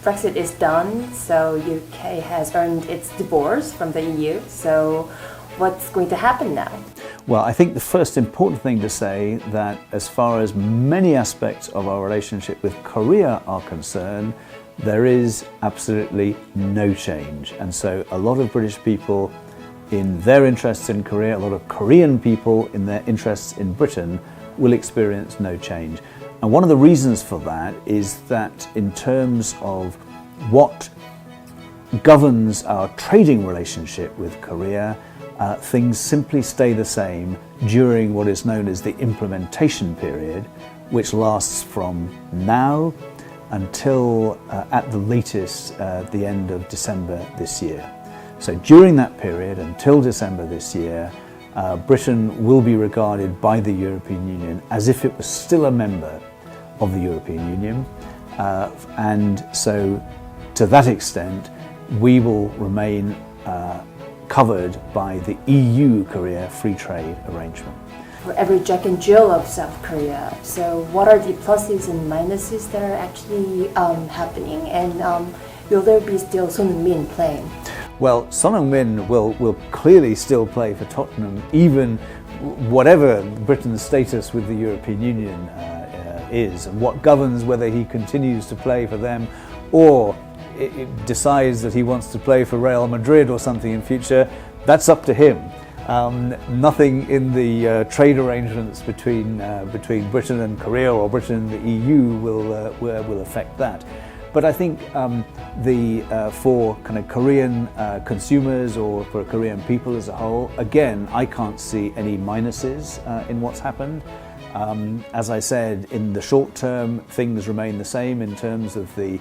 Brexit is done, so UK has earned its divorce from the EU. So what's going to happen now? Well, I think the first important thing to say that as far as many aspects of our relationship with Korea are concerned, there is absolutely no change. And so a lot of British people in their interests in Korea, a lot of Korean people in their interests in Britain will experience no change. And one of the reasons for that is that in terms of what governs our trading relationship with Korea, things simply stay the same during what is known as the implementation period, which lasts from now until at the latest the end of December this year. So during that period, until December this year, Britain will be regarded by the European Union as if it was still a member of the European Union. And so to that extent, we will remain covered by the EU-Korea free trade arrangement. For every Jack and Jill of South Korea, so what are the pluses and minuses that are actually happening, and will there be still 손흥민 playing? Well, 손흥민 will clearly still play for Tottenham, even whatever Britain's status with the European Union is, and what governs whether he continues to play for them or it decides that he wants to play for Real Madrid or something in future. That's up to him. Nothing in the trade arrangements between Britain and Korea or Britain and the EU will affect that. But I think for kind of Korean consumers or for Korean people as a whole, again, I can't see any minuses in what's happened. As I said, in the short term, things remain the same in terms of the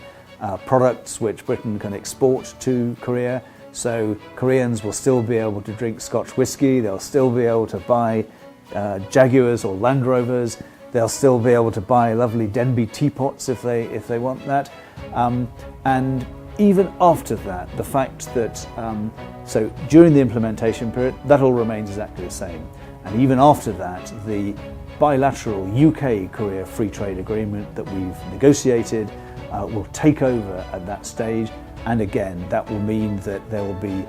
products which Britain can export to Korea. So Koreans will still be able to drink Scotch whisky, they'll still be able to buy Jaguars or Land Rovers, they'll still be able to buy lovely Denby teapots if they want that. And even after that, the fact that, so during the implementation period, that all remains exactly the same. And even after that, the bilateral UK-Korea free trade agreement that we've negotiated will take over at that stage, and again that will mean that there will be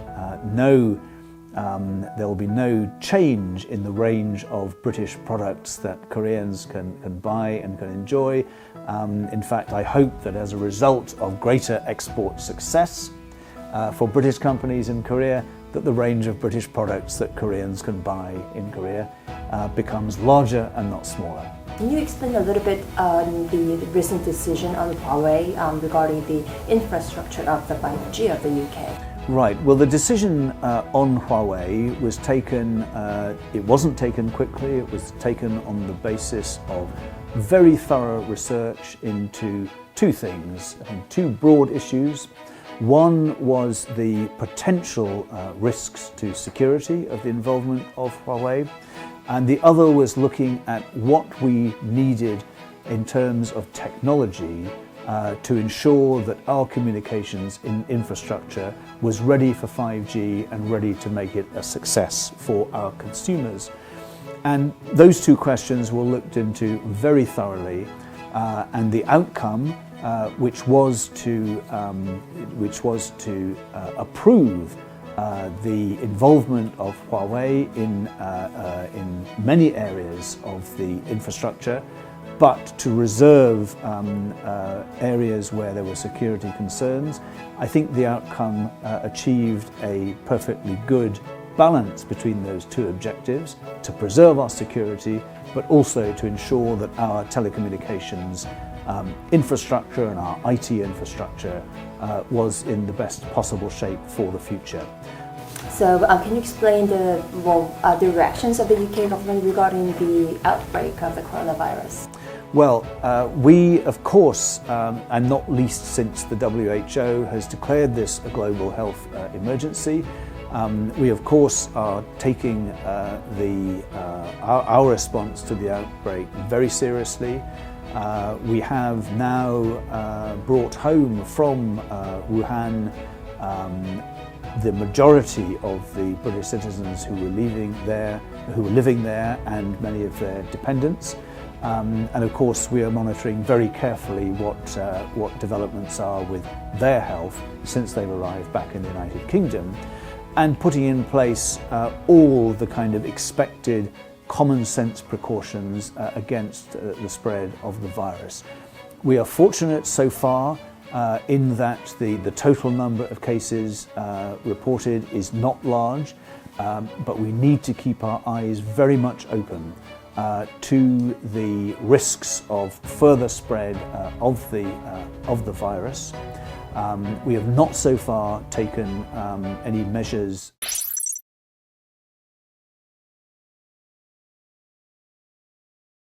no change in the range of British products that Koreans can buy and can enjoy. In fact, I hope that as a result of greater export success for British companies in Korea, that the range of British products that Koreans can buy in Korea becomes larger and not smaller. Can you explain a little bit on the recent decision on Huawei regarding the infrastructure of the 5G of the UK? Right. Well, the decision on Huawei was taken, it wasn't taken quickly, it was taken on the basis of very thorough research into two things, two broad issues. One was the potential risks to security of the involvement of Huawei, and the other was looking at what we needed in terms of technology to ensure that our communications infrastructure was ready for 5G and ready to make it a success for our consumers. And those two questions were looked into very thoroughly, and the outcome, which was to approve the involvement of Huawei in many areas of the infrastructure, but to reserve areas where there were security concerns. I think the outcome achieved a perfectly good balance between those two objectives, to preserve our security, but also to ensure that our telecommunications infrastructure and our IT infrastructure was in the best possible shape for the future. So can you explain the reactions of the UK government regarding the outbreak of the coronavirus? Well, we, of course, and not least since the WHO has declared this a global health emergency, we, of course, are taking our response to the outbreak very seriously. We have now brought home from Wuhan the majority of the British citizens who were living there and many of their dependents. And of course, we are monitoring very carefully what developments are with their health since they've arrived back in the United Kingdom, and putting in place all the kind of expected common sense precautions against the spread of the virus. We are fortunate so far in that the total number of cases reported is not large, but we need to keep our eyes very much open to the risks of further spread of the virus. We have not so far taken any measures